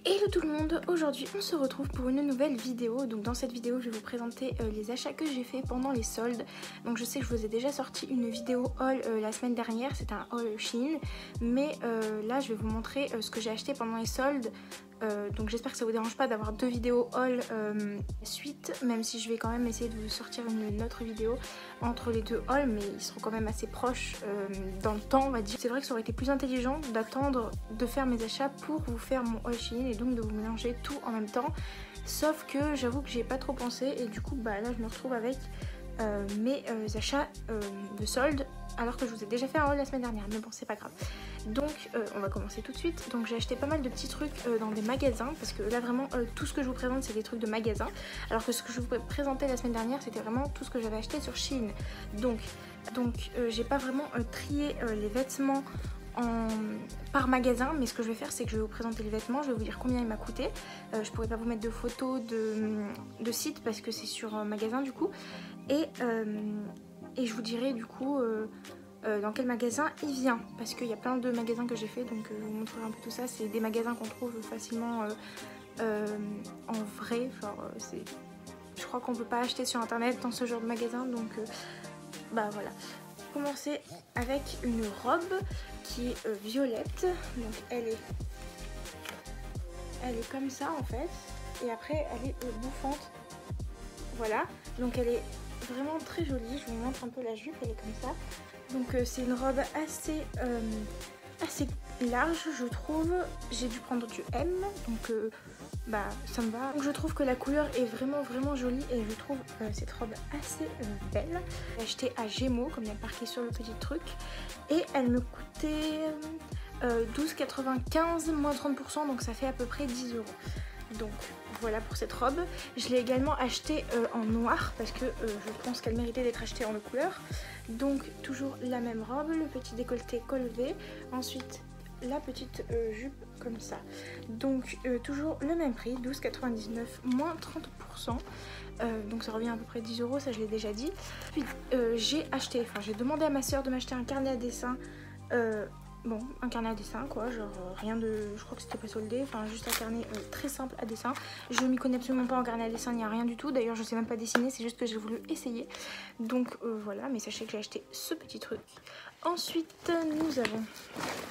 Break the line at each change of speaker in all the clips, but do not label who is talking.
Hello tout le monde, aujourd'hui on se retrouve pour une nouvelle vidéo. Donc dans cette vidéo je vais vous présenter les achats que j'ai fait pendant les soldes. Donc je sais que je vous ai déjà sorti une vidéo haul la semaine dernière, c'était un haul Shein. Mais là je vais vous montrer ce que j'ai acheté pendant les soldes. Donc j'espère que ça vous dérange pas d'avoir deux vidéos haul suite, même si je vais quand même essayer de vous sortir une autre vidéo entre les deux hauls, mais ils seront quand même assez proches dans le temps on va dire. C'est vrai que ça aurait été plus intelligent d'attendre de faire mes achats pour vous faire mon haul Shein et donc de vous mélanger tout en même temps, sauf que j'avoue que j'y ai pas trop pensé et du coup bah là je me retrouve avec mes achats de soldes alors que je vous ai déjà fait un haul la semaine dernière, mais bon c'est pas grave. Donc on va commencer tout de suite. Donc j'ai acheté pas mal de petits trucs dans des magasins, parce que là vraiment tout ce que je vous présente c'est des trucs de magasins, alors que ce que je vous présentais la semaine dernière c'était vraiment tout ce que j'avais acheté sur Shein. Donc j'ai pas vraiment trié les vêtements par magasin, mais ce que je vais faire c'est que je vais vous présenter les vêtements, je vais vous dire combien il m'a coûté. Je pourrais pas vous mettre de photos de site parce que c'est sur magasin du coup, et je vous dirai du coup dans quel magasin il vient, parce qu'il y a plein de magasins que j'ai fait, donc je vous montrerai un peu tout ça. C'est des magasins qu'on trouve facilement en vrai, je crois qu'on peut pas acheter sur internet dans ce genre de magasin, donc bah voilà. Commencer avec une robe qui est violette, donc elle est comme ça en fait, et après elle est bouffante, voilà, donc elle est vraiment très jolie. Je vous montre un peu la jupe, elle est comme ça. Donc c'est une robe assez large je trouve. J'ai dû prendre du M, donc bah ça me va. Donc je trouve que la couleur est vraiment jolie et je trouve cette robe assez belle. J'ai acheté à Gémeaux comme il y a marqué sur le petit truc, et elle me coûtait 12,95 moins 30%, donc ça fait à peu près 10 €. Donc voilà pour cette robe. Je l'ai également achetée en noir parce que je pense qu'elle méritait d'être achetée en couleur. Donc toujours la même robe, le petit décolleté col V, ensuite la petite jupe comme ça. Donc toujours le même prix, 12,99 moins 30%. Donc ça revient à peu près 10 €, ça je l'ai déjà dit. Puis j'ai demandé à ma soeur de m'acheter un carnet à dessin. Bon, un carnet à dessin quoi, genre rien de... Je crois que c'était pas soldé, enfin juste un carnet très simple à dessin. Je m'y connais absolument pas en carnet à dessin, il n'y a rien du tout. D'ailleurs je sais même pas dessiner, c'est juste que j'ai voulu essayer. Donc voilà, mais sachez que j'ai acheté ce petit truc. Ensuite nous avons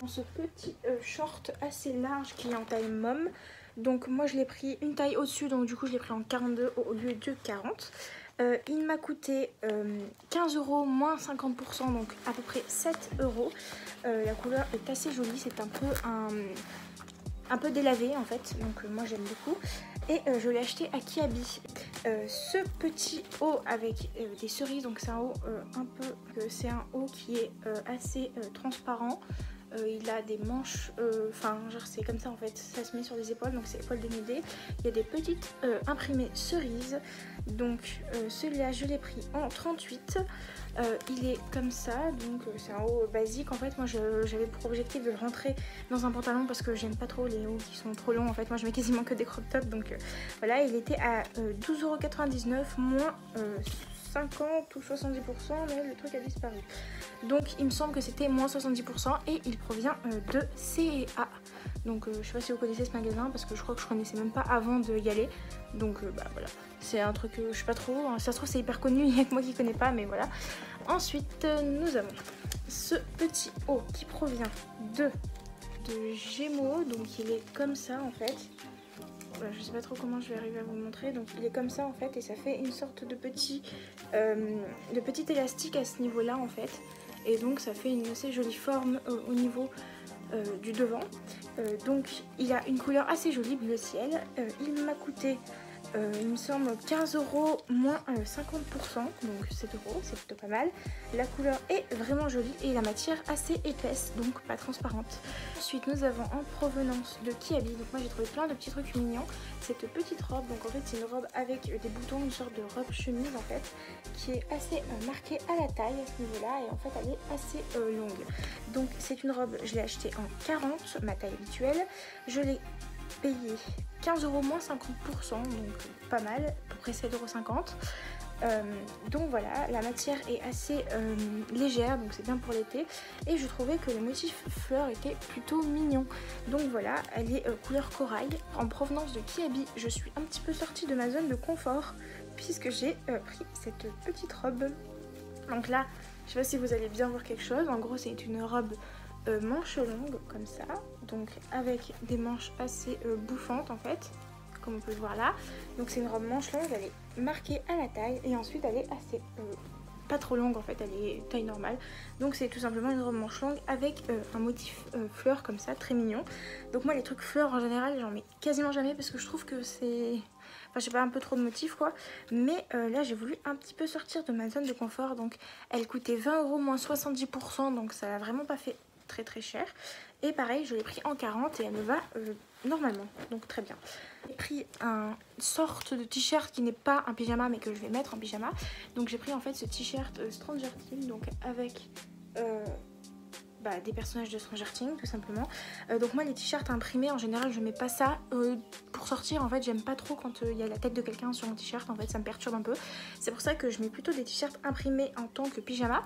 ce petit short assez large qui est en taille mom. Donc moi je l'ai pris une taille au-dessus, donc du coup je l'ai pris en 42 au lieu de 40. Il m'a coûté 15 € moins 50%, donc à peu près 7 €. La couleur est assez jolie, c'est un peu délavé en fait, donc moi j'aime beaucoup. Et je l'ai acheté à Kiabi. Ce petit haut avec des cerises, donc c'est un haut c'est un haut qui est assez transparent. Il a des manches, genre c'est comme ça en fait, ça se met sur les épaules, donc c'est épaules dénudées. Il y a des petites imprimées cerises, donc celui-là je l'ai pris en 38. Il est comme ça, donc c'est un haut basique. En fait moi j'avais pour objectif de le rentrer dans un pantalon parce que j'aime pas trop les hauts qui sont trop longs. En fait moi je mets quasiment que des crop tops, donc voilà. Il était à 12,99 € moins 50 ou 70%, mais le truc a disparu. Donc il me semble que c'était moins 70% et il provient de C&A. Donc je sais pas si vous connaissez ce magasin, parce que je crois que je connaissais même pas avant d'y aller. Donc bah voilà, c'est un truc je sais pas trop, hein. Ça se trouve c'est hyper connu, il y a que moi qui connais pas, mais voilà. Ensuite nous avons ce petit haut qui provient de Gémeaux, donc il est comme ça en fait. Je sais pas trop comment je vais arriver à vous le montrer, donc il est comme ça en fait, et ça fait une sorte de petit élastique à ce niveau là en fait, et donc ça fait une assez jolie forme au niveau du devant. Donc il a une couleur assez jolie, bleu ciel. Il m'a coûté il me semble 15 € moins 50%, donc 7 €, c'est plutôt pas mal. La couleur est vraiment jolie et la matière assez épaisse, donc pas transparente. Ensuite nous avons en provenance de Kiabi, donc moi j'ai trouvé plein de petits trucs mignons. Cette petite robe, donc en fait c'est une robe avec des boutons, une sorte de robe chemise en fait, qui est assez marquée à la taille à ce niveau là, et en fait elle est assez longue. Donc c'est une robe, je l'ai achetée en 40, ma taille habituelle. Je l'ai payée 15 € moins 50%, donc pas mal, à peu près 7,50 €. Donc voilà, la matière est assez légère, donc c'est bien pour l'été. Et je trouvais que le motif fleurs était plutôt mignon. Donc voilà, elle est couleur corail. En provenance de Kiabi, je suis un petit peu sortie de ma zone de confort puisque j'ai pris cette petite robe. Donc là, je sais pas si vous allez bien voir quelque chose. En gros, c'est une robe manche longue comme ça, donc avec des manches assez bouffantes en fait, comme on peut le voir là. Donc c'est une robe manche longue, elle est marquée à la taille et ensuite elle est assez pas trop longue en fait, elle est taille normale. Donc c'est tout simplement une robe manche longue avec un motif fleur comme ça, très mignon. Donc moi les trucs fleurs en général j'en mets quasiment jamais parce que je trouve que c'est... Enfin je sais pas, un peu trop de motifs quoi. Mais là j'ai voulu un petit peu sortir de ma zone de confort. Donc elle coûtait 20 € moins 70%, donc ça l'a vraiment pas fait très cher. Et pareil je l'ai pris en 40 et elle me va normalement, donc très bien. J'ai pris une sorte de t-shirt qui n'est pas un pyjama mais que je vais mettre en pyjama. Donc j'ai pris en fait ce t-shirt Stranger Things, donc avec des personnages de Stranger Things tout simplement. Donc moi les t-shirts imprimés en général je mets pas ça pour sortir. En fait j'aime pas trop quand il y a la tête de quelqu'un sur mon t-shirt, en fait ça me perturbe un peu. C'est pour ça que je mets plutôt des t-shirts imprimés en tant que pyjama.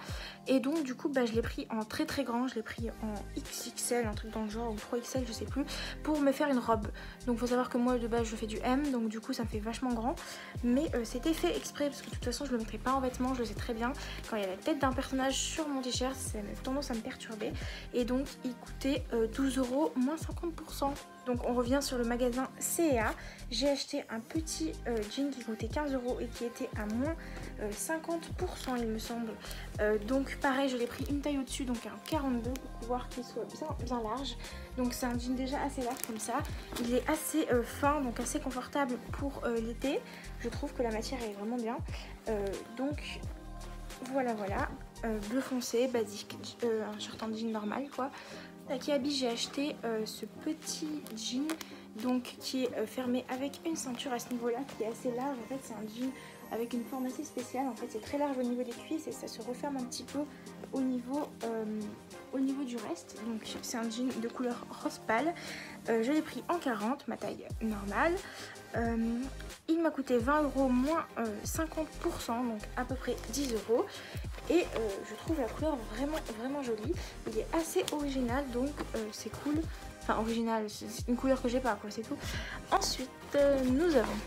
Et donc du coup je l'ai pris en très grand, je l'ai pris en XXL, un truc dans le genre, ou 3XL je sais plus, pour me faire une robe. Donc faut savoir que moi de base je fais du M, donc du coup ça me fait vachement grand. Mais c'était fait exprès parce que de toute façon je le mettrai pas en vêtements, je le sais très bien. Quand il y a la tête d'un personnage sur mon t-shirt, ça a tendance à me perturber. Et donc il coûtait 12 € moins 50%. Donc on revient sur le magasin C&A. J'ai acheté un petit jean qui coûtait 15 € et qui était à moins 50% il me semble. Donc pareil je l'ai pris une taille au-dessus, donc un 42 pour pouvoir qu'il soit bien large. Donc c'est un jean déjà assez large comme ça. Il est assez fin, donc assez confortable pour l'été. Je trouve que la matière est vraiment bien. Donc voilà. Bleu foncé, basique, un short en jean normal quoi. À Kiabi j'ai acheté ce petit jean donc qui est fermé avec une ceinture à ce niveau là qui est assez large. En fait c'est un jean avec une forme assez spéciale, en fait c'est très large au niveau des cuisses et ça se referme un petit peu au niveau du reste. Donc c'est un jean de couleur rose pâle. Je l'ai pris en 40, ma taille normale. Il m'a coûté 20 € moins 50%, donc à peu près 10 €. Et je trouve la couleur vraiment jolie. Il est assez original, donc c'est cool. Enfin original, c'est une couleur que j'ai pas quoi, c'est tout. Ensuite nous avons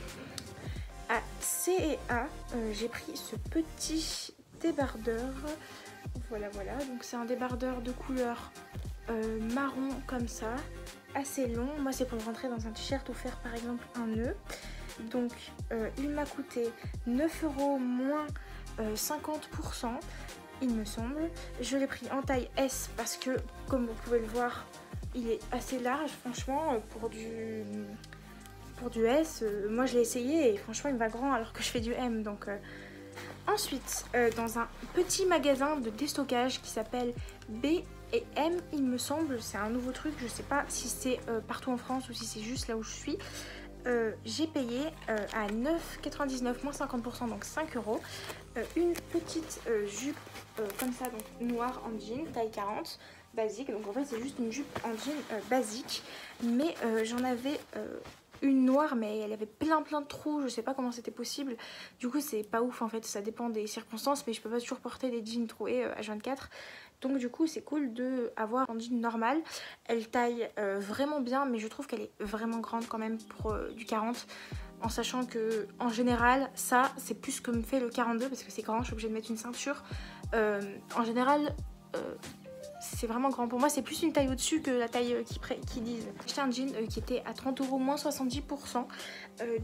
à C&A, j'ai pris ce petit débardeur. Voilà, donc c'est un débardeur de couleur marron comme ça, assez long. Moi c'est pour rentrer dans un t-shirt ou faire par exemple un nœud. Donc il m'a coûté 9 € moins 50% il me semble. Je l'ai pris en taille S parce que comme vous pouvez le voir il est assez large franchement pour du S. Moi je l'ai essayé et franchement il me va grand alors que je fais du M. Donc ensuite dans un petit magasin de déstockage qui s'appelle B&M il me semble, c'est un nouveau truc, je sais pas si c'est partout en France ou si c'est juste là où je suis. J'ai payé à 9,99 moins 50%, donc 5 €, une petite jupe comme ça, donc noire en jean, taille 40, basique. Donc en fait c'est juste une jupe en jean basique, mais j'en avais une noire mais elle avait plein de trous, je sais pas comment c'était possible. Du coup c'est pas ouf en fait, ça dépend des circonstances, mais je peux pas toujours porter des jeans troués H24. Donc du coup c'est cool d'avoir un jean normal. Elle taille vraiment bien, mais je trouve qu'elle est vraiment grande quand même pour du 40. En sachant que en général ça c'est plus que me fait le 42 parce que c'est grand, je suis obligée de mettre une ceinture. En général c'est vraiment grand. Pour moi c'est plus une taille au-dessus que la taille qui disent. J'ai acheté un jean qui était à 30 € moins 70%.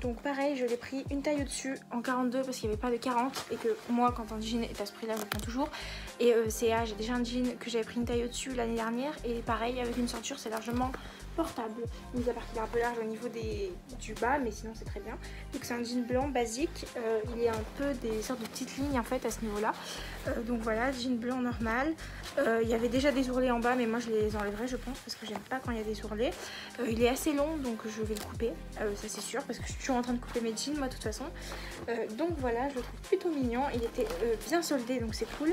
Donc pareil je l'ai pris une taille au-dessus en 42 parce qu'il n'y avait pas de 40. Et que moi quand un jean est à ce prix là je le prends toujours. Et CA j'ai déjà un jean que j'avais pris une taille au-dessus l'année dernière. Et pareil avec une ceinture c'est largement portable. Mis à part qu'il est un peu large au niveau du bas, mais sinon c'est très bien. Donc c'est un jean blanc basique. Il y a un peu des sortes de petites lignes en fait à ce niveau là. Donc voilà, jean blanc normal. Il y avait déjà des ourlets en bas, mais moi je les enlèverai je pense parce que j'aime pas quand il y a des ourlets. Il est assez long donc je vais le couper, ça c'est sûr, parce que je suis toujours en train de couper mes jeans moi de toute façon. Donc voilà, je le trouve plutôt mignon. Il était bien soldé donc c'est cool.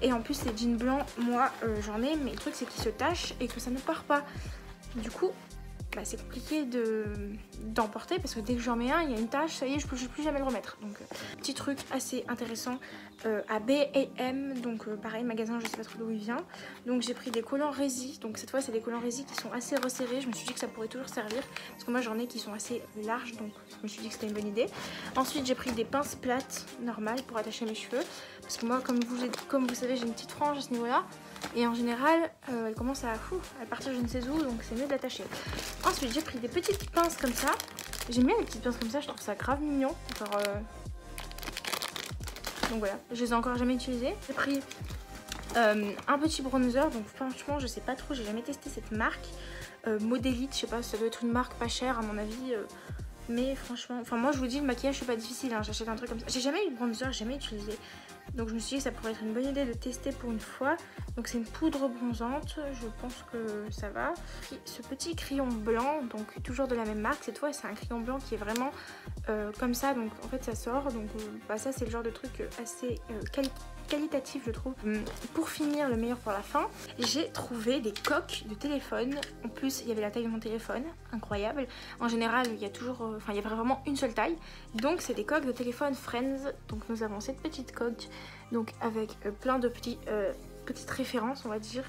Et en plus les jeans blancs, moi j'en ai, mais le truc c'est qu'ils se tachent et que ça ne part pas. Du coup c'est compliqué d'emporter parce que dès que j'en mets un, il y a une tache, ça y est, je peux plus jamais le remettre. Donc petit truc assez intéressant à B&M, donc pareil, magasin, je sais pas trop d'où il vient. Donc j'ai pris des collants rési, donc cette fois c'est des collants rési qui sont assez resserrés. Je me suis dit que ça pourrait toujours servir parce que moi j'en ai qui sont assez larges, donc je me suis dit que c'était une bonne idée. Ensuite j'ai pris des pinces plates normales pour attacher mes cheveux parce que moi comme vous savez j'ai une petite frange à ce niveau là. Et en général, elle commence à partir je ne sais où, donc c'est mieux de l'attacher. Ensuite, j'ai pris des petites pinces comme ça. J'aime bien les petites pinces comme ça, je trouve ça grave mignon. Genre, donc voilà, je les ai encore jamais utilisées. J'ai pris un petit bronzer, donc franchement, je sais pas trop, j'ai jamais testé cette marque. Modélite, je sais pas, ça doit être une marque pas chère à mon avis. Mais franchement, enfin moi je vous dis, le maquillage c'est pas difficile, hein, j'achète un truc comme ça. J'ai jamais eu de bronzer, jamais utilisé. Donc je me suis dit que ça pourrait être une bonne idée de tester pour une fois. Donc c'est une poudre bronzante, je pense que ça va. Ce petit crayon blanc, donc toujours de la même marque, cette fois c'est un crayon blanc qui est vraiment comme ça, donc en fait ça sort. Donc ça c'est le genre de truc assez qualitatif je trouve. Pour finir, le meilleur pour la fin, j'ai trouvé des coques de téléphone. En plus il y avait la taille de mon téléphone, incroyable. En général il y a toujours, il y avait vraiment une seule taille. Donc c'est des coques de téléphone Friends. Donc nous avons cette petite coque, donc avec plein de petites références on va dire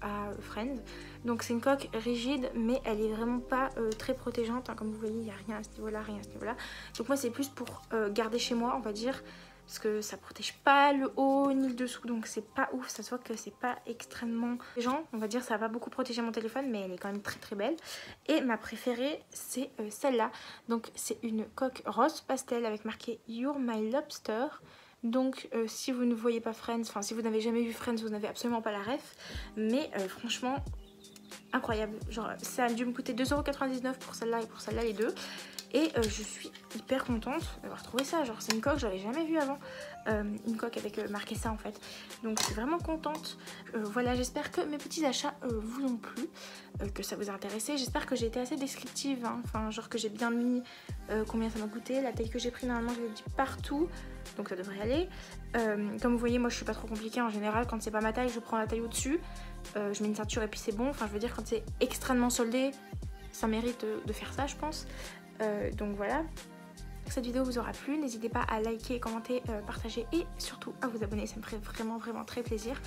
à Friends. Donc c'est une coque rigide mais elle est vraiment pas très protégeante, hein. Comme vous voyez il n'y a rien à ce niveau là, rien à ce niveau là. Donc moi c'est plus pour garder chez moi on va dire, parce que ça protège pas le haut ni le dessous, donc c'est pas ouf, ça se voit que c'est pas extrêmement protégeant, on va dire, ça va pas beaucoup protéger mon téléphone mais elle est quand même très très belle. Et ma préférée c'est celle-là, donc c'est une coque rose pastel avec marqué You're My Lobster. Donc si vous ne voyez pas Friends, enfin si vous n'avez jamais vu Friends, vous n'avez absolument pas la ref, mais franchement incroyable. Genre ça a dû me coûter 2,99€ pour celle-là et pour celle-là les deux. Et je suis hyper contente d'avoir trouvé ça. Genre c'est une coque, je l'avais jamais vue avant. Une coque avec marqué ça en fait. Donc je suis vraiment contente. Voilà, j'espère que mes petits achats vous ont plu, que ça vous a intéressé. J'espère que j'ai été assez descriptive, hein. Enfin genre que j'ai bien mis combien ça m'a coûté. La taille que j'ai pris normalement je l'ai dit partout, donc ça devrait aller. Comme vous voyez moi je suis pas trop compliquée en général. Quand c'est pas ma taille je prends la taille au dessus. Je mets une ceinture et puis c'est bon. Enfin je veux dire quand c'est extrêmement soldé ça mérite de faire ça je pense. Donc voilà, cette vidéo vous aura plu, n'hésitez pas à liker, commenter, partager et surtout à vous abonner, ça me ferait vraiment très plaisir.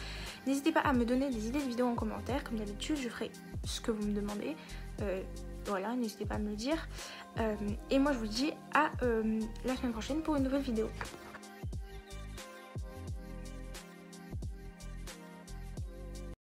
N'hésitez pas à me donner des idées de vidéos en commentaire, comme d'habitude je ferai ce que vous me demandez, voilà, n'hésitez pas à me le dire. Et moi je vous dis à la semaine prochaine pour une nouvelle vidéo.